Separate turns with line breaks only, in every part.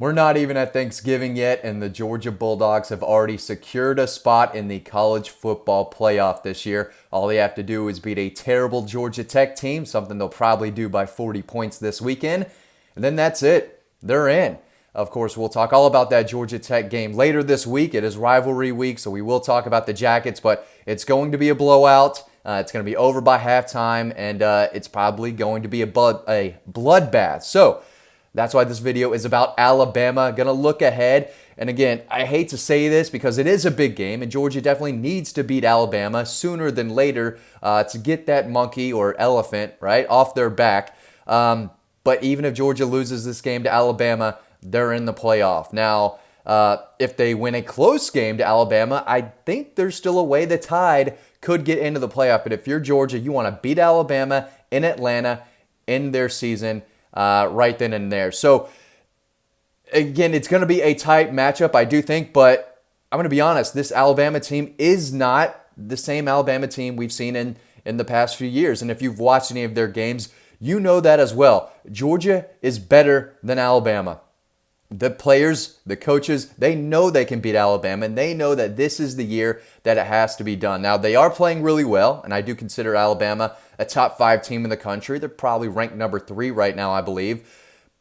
We're not even at Thanksgiving yet, and the Georgia Bulldogs have already secured a spot in the college football playoff this year. All they have to do is beat a terrible Georgia Tech team, something they'll probably do by 40 points this weekend, and then that's it. They're in. Of course, we'll talk all about that Georgia Tech game later this week. It is rivalry week, so we will talk about the Jackets, but it's going to be a blowout. It's going to be over by halftime, and it's probably going to be a bloodbath. So that's why this video is about Alabama. Going to look ahead. And again, I hate to say this because it is a big game, and Georgia definitely needs to beat Alabama sooner than later to get that monkey or elephant, right, off their back. But even if Georgia loses this game to Alabama, they're in the playoff. Now, if they win a close game to Alabama, I think there's still a way the Tide could get into the playoff. But if you're Georgia, you want to beat Alabama in Atlanta in their season right then and there. So, again, it's going to be a tight matchup, I do think. But I'm going to be honest, this Alabama team is not the same Alabama team we've seen in the past few years. And if you've watched any of their games, you know that as well. Georgia is better than Alabama. The players, the coaches, they know they can beat Alabama, and they know that this is the year that it has to be done. Now, they are playing really well, and I do consider Alabama a top 5 team in the country. They're probably ranked number 3 right now, I believe.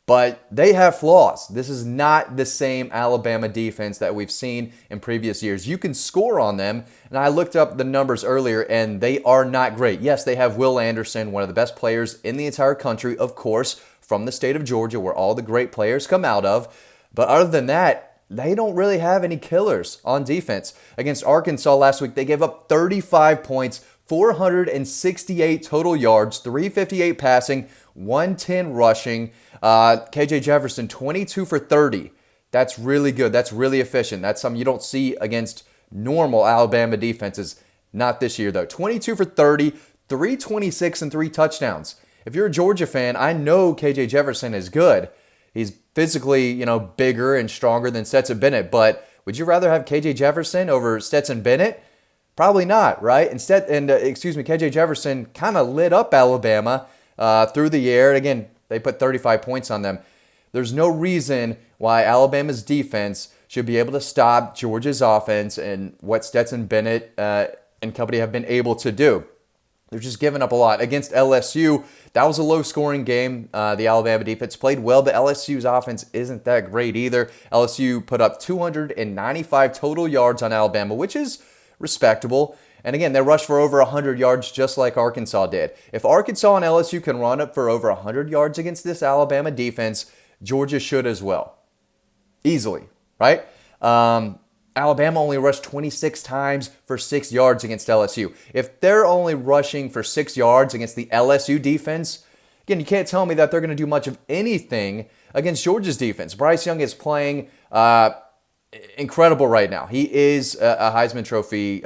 But they have flaws. This is not the same Alabama defense that we've seen in previous years. You can score on them, and I looked up the numbers earlier, and they are not great. Yes, they have Will Anderson, one of the best players in the entire country, of course, from the state of Georgia, where all the great players come out of. But other than that, they don't really have any killers on defense. Against Arkansas last week, they gave up 35 points, 468 total yards, 358 passing, 110 rushing. KJ Jefferson, 22 for 30. That's really good. That's really efficient. That's something you don't see against normal Alabama defenses. Not this year, though. 22 for 30, 326 and 3 touchdowns. If you're a Georgia fan, I know KJ Jefferson is good. He's physically, bigger and stronger than Stetson Bennett. But would you rather have KJ Jefferson over Stetson Bennett? Probably not, right? KJ Jefferson kind of lit up Alabama through the air. And again, they put 35 points on them. There's no reason why Alabama's defense should be able to stop Georgia's offense and what Stetson Bennett and company have been able to do. They're just giving up a lot. Against LSU, that was a low-scoring game. The Alabama defense played well, but LSU's offense isn't that great either. LSU put up 295 total yards on Alabama, which is respectable. And again, they rushed for over 100 yards just like Arkansas did. If Arkansas and LSU can run up for over 100 yards against this Alabama defense, Georgia should as well. Easily, right? Alabama only rushed 26 times for 6 yards against LSU. If they're only rushing for 6 yards against the LSU defense, again, you can't tell me that they're going to do much of anything against Georgia's defense. Bryce Young is playing incredible right now. He is a Heisman Trophy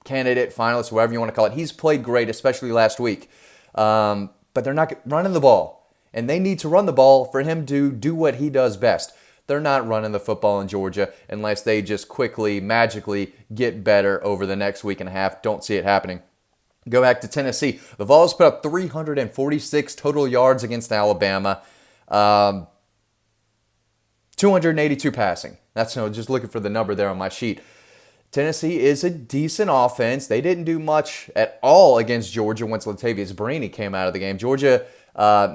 candidate, finalist, whatever you want to call it. He's played great, especially last week. But they're not running the ball. And they need to run the ball for him to do what he does best. They're not running the football in Georgia unless they just quickly, magically get better over the next week and a half. Don't see it happening. Go back to Tennessee. The Vols put up 346 total yards against Alabama. 282 passing. That's just looking for the number there on my sheet. Tennessee is a decent offense. They didn't do much at all against Georgia once Latavius Brini came out of the game. Georgia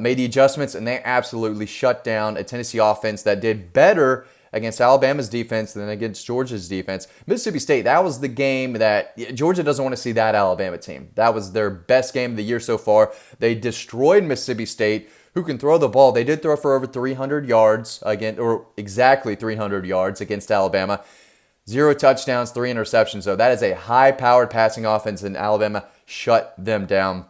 made the adjustments, and they absolutely shut down a Tennessee offense that did better against Alabama's defense than against Georgia's defense. Mississippi State, that was the game that Georgia doesn't want to see that Alabama team. That was their best game of the year so far. They destroyed Mississippi State, who can throw the ball. They did throw for over 300 yards, or exactly 300 yards against Alabama. 0 touchdowns, 3 interceptions, though. That is a high-powered passing offense, and Alabama shut them down.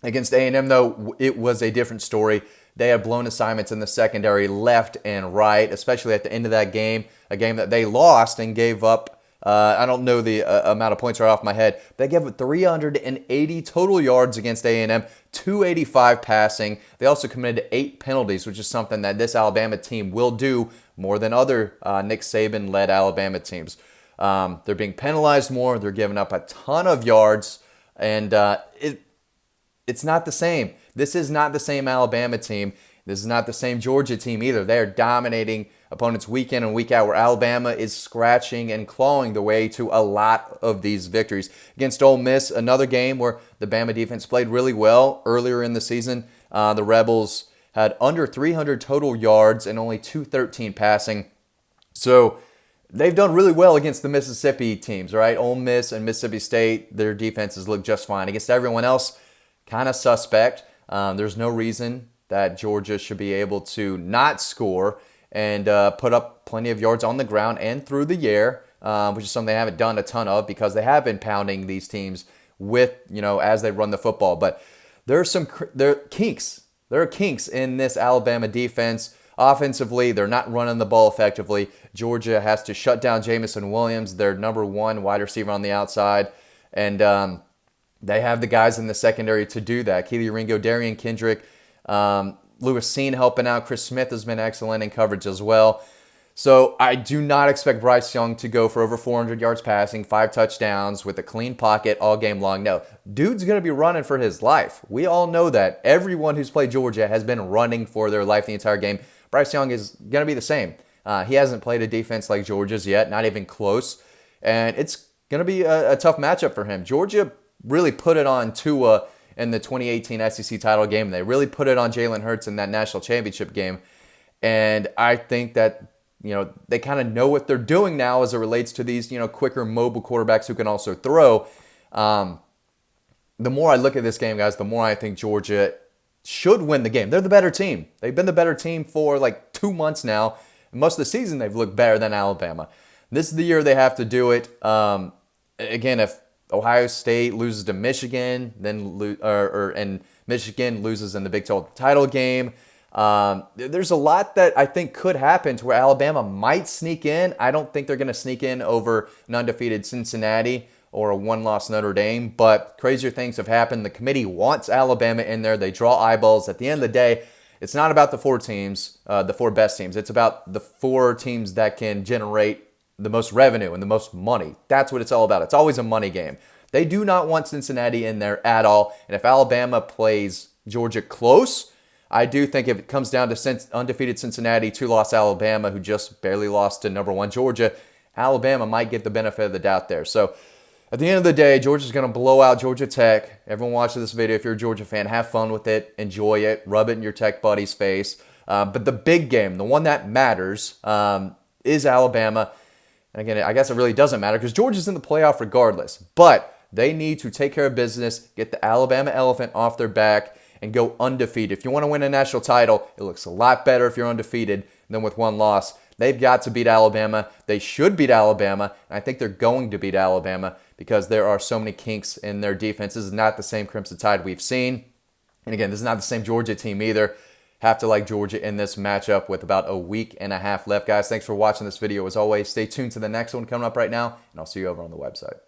Against A&M, though, it was a different story. They had blown assignments in the secondary left and right, especially at the end of that game, a game that they lost and gave up, I don't know the amount of points right off my head. They gave up 380 total yards against A&M, 285 passing. They also committed 8 penalties, which is something that this Alabama team will do more than other Nick Saban-led Alabama teams. They're being penalized more. They're giving up a ton of yards, and it's not the same. This is not the same Alabama team. This is not the same Georgia team either. They are dominating opponents week in and week out, where Alabama is scratching and clawing the way to a lot of these victories. Against Ole Miss, another game where the Bama defense played really well earlier in the season. The Rebels had under 300 total yards and only 213 passing. So they've done really well against the Mississippi teams, right? Ole Miss and Mississippi State, their defenses look just fine. Against everyone else, kind of suspect. There's no reason that Georgia should be able to not score and put up plenty of yards on the ground and through the air, which is something they haven't done a ton of because they have been pounding these teams with, as they run the football. But there are kinks. There are kinks in this Alabama defense. Offensively, they're not running the ball effectively. Georgia has to shut down Jamison Williams, their number one wide receiver on the outside. And they have the guys in the secondary to do that. Keely Ringo, Darian Kendrick, Lewis Seen helping out. Chris Smith has been excellent in coverage as well. So I do not expect Bryce Young to go for over 400 yards passing, 5 touchdowns with a clean pocket all game long. No, dude's going to be running for his life. We all know that. Everyone who's played Georgia has been running for their life the entire game. Bryce Young is going to be the same. He hasn't played a defense like Georgia's yet, not even close. And it's going to be a tough matchup for him. Georgia really put it on Tua in the 2018 SEC title game. They really put it on Jalen Hurts in that national championship game. And I think that they kind of know what they're doing now as it relates to these, quicker mobile quarterbacks who can also throw. The more I look at this game, guys, the more I think Georgia should win the game. They're the better team. They've been the better team for like 2 months now. Most of the season, they've looked better than Alabama. This is the year they have to do it. Again, if Ohio State loses to Michigan, and Michigan loses in the Big 12 title game, there's a lot that I think could happen to where Alabama might sneak in. I don't think they're going to sneak in over an undefeated Cincinnati or a one-loss Notre Dame, but crazier things have happened. The committee wants Alabama in there. They draw eyeballs. At the end of the day, it's not about the 4 teams, the 4 best teams. It's about the 4 teams that can generate the most revenue and the most money. That's what it's all about. It's always a money game. They do not want Cincinnati in there at all. And if Alabama plays Georgia close, I do think if it comes down to undefeated Cincinnati, 2-loss Alabama, who just barely lost to number 1 Georgia, Alabama might get the benefit of the doubt there. So at the end of the day, Georgia's going to blow out Georgia Tech. Everyone watching this video, if you're a Georgia fan, have fun with it, enjoy it, rub it in your Tech buddy's face. But the big game, the one that matters, is Alabama. And again, I guess it really doesn't matter because Georgia's in the playoff regardless. But they need to take care of business, get the Alabama elephant off their back, and go undefeated. If you want to win a national title, it looks a lot better if you're undefeated than with 1 loss. They've got to beat Alabama. They should beat Alabama. And I think they're going to beat Alabama because there are so many kinks in their defense. This is not the same Crimson Tide we've seen. And again, this is not the same Georgia team either. Have to like Georgia in this matchup with about a week and a half left. Guys, thanks for watching this video. As always, stay tuned to the next one coming up right now, and I'll see you over on the website.